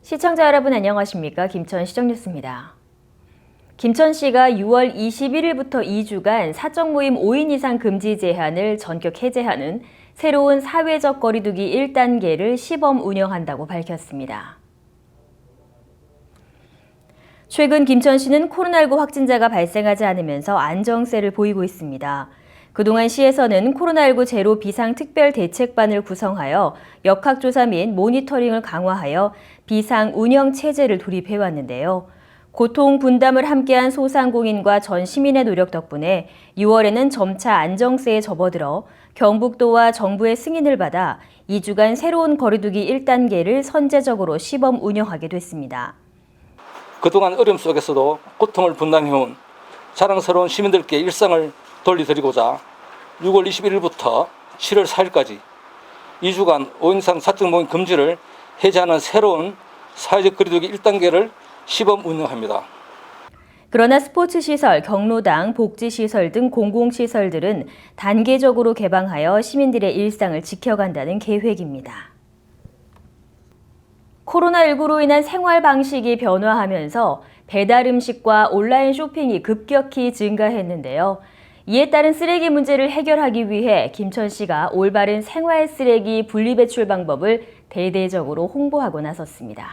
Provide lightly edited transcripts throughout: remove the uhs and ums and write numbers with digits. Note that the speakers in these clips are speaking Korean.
시청자 여러분 안녕하십니까? 김천시정 뉴스입니다. 김천시가 6월 21일부터 2주간 사적 모임 5인 이상 금지 제한을 전격 해제하는 새로운 사회적 거리두기 1단계를 시범 운영한다고 밝혔습니다. 최근 김천시는 코로나19 확진자가 발생하지 않으면서 안정세를 보이고 있습니다. 그동안 시에서는 코로나19 제로 비상특별대책반을 구성하여 역학조사 및 모니터링을 강화하여 비상운영체제를 도입해왔는데요. 고통 분담을 함께한 소상공인과 전 시민의 노력 덕분에 6월에는 점차 안정세에 접어들어 경북도와 정부의 승인을 받아 2주간 새로운 거리두기 1단계를 선제적으로 시범 운영하게 됐습니다. 그동안 어려움 속에서도 고통을 분담해온 자랑스러운 시민들께 일상을 돌려드리고자 6월 21일부터 7월 4일까지 2주간 5인 이상 사적 모임 금지를 해제하는 새로운 사회적 거리두기 1단계를 시범 운영합니다. 그러나 스포츠시설, 경로당, 복지시설 등 공공시설들은 단계적으로 개방하여 시민들의 일상을 지켜간다는 계획입니다. 코로나19로 인한 생활 방식이 변화하면서 배달 음식과 온라인 쇼핑이 급격히 증가했는데요. 이에 따른 쓰레기 문제를 해결하기 위해 김천시가 올바른 생활 쓰레기 분리배출 방법을 대대적으로 홍보하고 나섰습니다.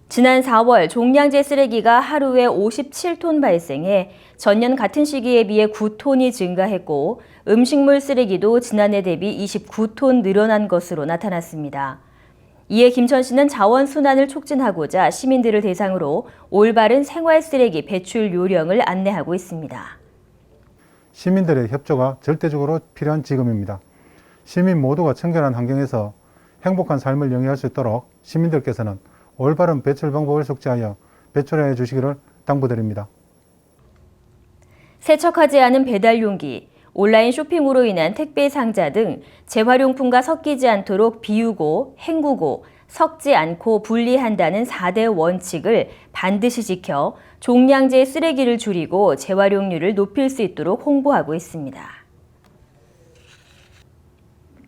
지난 4월 종량제 쓰레기가 하루에 57톤 발생해 전년 같은 시기에 비해 9톤이 증가했고 음식물 쓰레기도 지난해 대비 29톤 늘어난 것으로 나타났습니다. 이에 김천시는 자원순환을 촉진하고자 시민들을 대상으로 올바른 생활 쓰레기 배출 요령을 안내하고 있습니다. 시민들의 협조가 절대적으로 필요한 지금입니다. 시민 모두가 청결한 환경에서 행복한 삶을 영위할 수 있도록 시민들께서는 올바른 배출 방법을 숙지하여 배출해 주시기를 당부드립니다. 세척하지 않은 배달 용기, 온라인 쇼핑으로 인한 택배 상자 등 재활용품과 섞이지 않도록 비우고, 헹구고, 섞지 않고 분리한다는 4대 원칙을 반드시 지켜 종량제 쓰레기를 줄이고 재활용률을 높일 수 있도록 홍보하고 있습니다.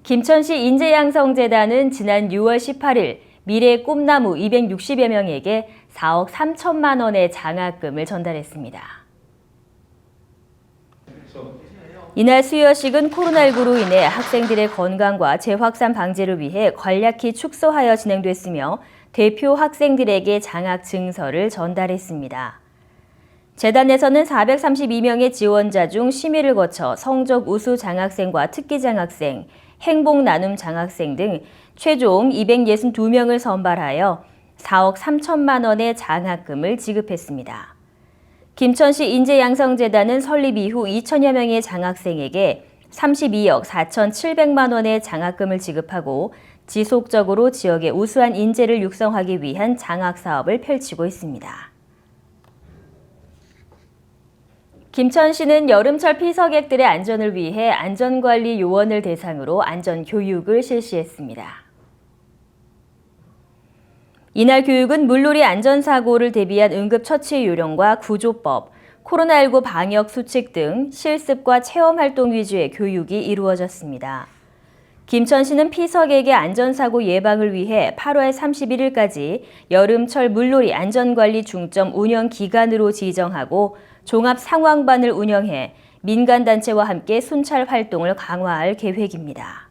김천시 인재양성재단은 지난 6월 18일 미래의 꿈나무 260여 명에게 4억 3천만 원의 장학금을 전달했습니다. 이날 수여식은 코로나19로 인해 학생들의 건강과 재확산 방지를 위해 간략히 축소하여 진행됐으며 대표 학생들에게 장학 증서를 전달했습니다. 재단에서는 432명의 지원자 중 심의를 거쳐 성적 우수 장학생과 특기 장학생, 행복 나눔 장학생 등 최종 262명을 선발하여 4억 3천만 원의 장학금을 지급했습니다. 김천시 인재양성재단은 설립 이후 2천여 명의 장학생에게 32억 4,700만 원의 장학금을 지급하고 지속적으로 지역의 우수한 인재를 육성하기 위한 장학 사업을 펼치고 있습니다. 김천시는 여름철 피서객들의 안전을 위해 안전관리 요원을 대상으로 안전교육을 실시했습니다. 이날 교육은 물놀이 안전사고를 대비한 응급처치 요령과 구조법, 코로나19 방역 수칙 등 실습과 체험활동 위주의 교육이 이루어졌습니다. 김천시는 피서객의 안전사고 예방을 위해 8월 31일까지 여름철 물놀이 안전관리 중점 운영 기간으로 지정하고 종합상황반을 운영해 민간단체와 함께 순찰 활동을 강화할 계획입니다.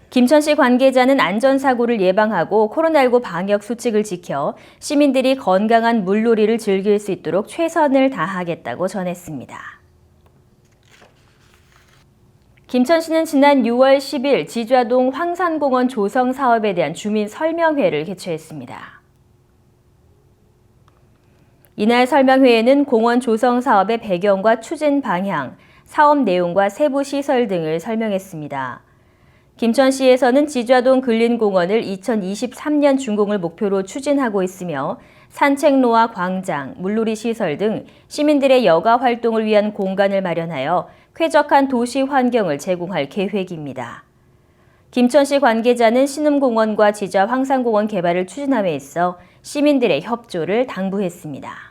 김천시 관계자는 안전사고를 예방하고 코로나19 방역 수칙을 지켜 시민들이 건강한 물놀이를 즐길 수 있도록 최선을 다하겠다고 전했습니다. 김천시는 지난 6월 10일 지좌동 황산공원 조성 사업에 대한 주민 설명회를 개최했습니다. 이날 설명회에는 공원 조성 사업의 배경과 추진 방향, 사업 내용과 세부 시설 등을 설명했습니다. 김천시에서는 지좌동 근린공원을 2023년 준공을 목표로 추진하고 있으며 산책로와 광장, 물놀이 시설 등 시민들의 여가 활동을 위한 공간을 마련하여 쾌적한 도시 환경을 제공할 계획입니다. 김천시 관계자는 신음공원과 지좌 황산공원 개발을 추진함에 있어 시민들의 협조를 당부했습니다.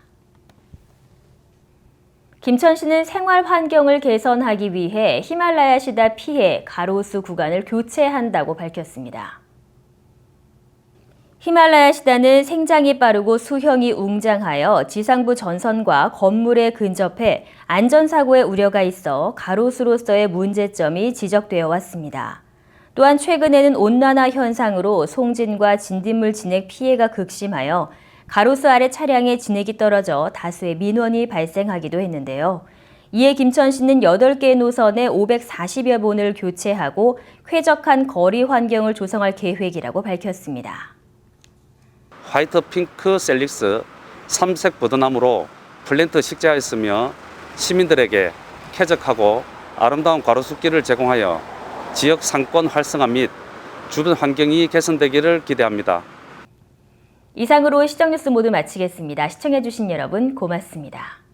김천시는 생활 환경을 개선하기 위해 히말라야 시다 피해 가로수 구간을 교체한다고 밝혔습니다. 히말라야 시단은 생장이 빠르고 수형이 웅장하여 지상부 전선과 건물에 근접해 안전사고의 우려가 있어 가로수로서의 문제점이 지적되어 왔습니다. 또한 최근에는 온난화 현상으로 송진과 진딧물 진액 피해가 극심하여 가로수 아래 차량의 진액이 떨어져 다수의 민원이 발생하기도 했는데요. 이에 김천시는 8개 노선에 540여 본을 교체하고 쾌적한 거리 환경을 조성할 계획이라고 밝혔습니다. 화이트 핑크 셀릭스 3색 버드나무로 플랜트 식재하였으며 시민들에게 쾌적하고 아름다운 가로수길을 제공하여 지역 상권 활성화 및 주변 환경이 개선되기를 기대합니다. 이상으로 시정뉴스 모두 마치겠습니다. 시청해주신 여러분 고맙습니다.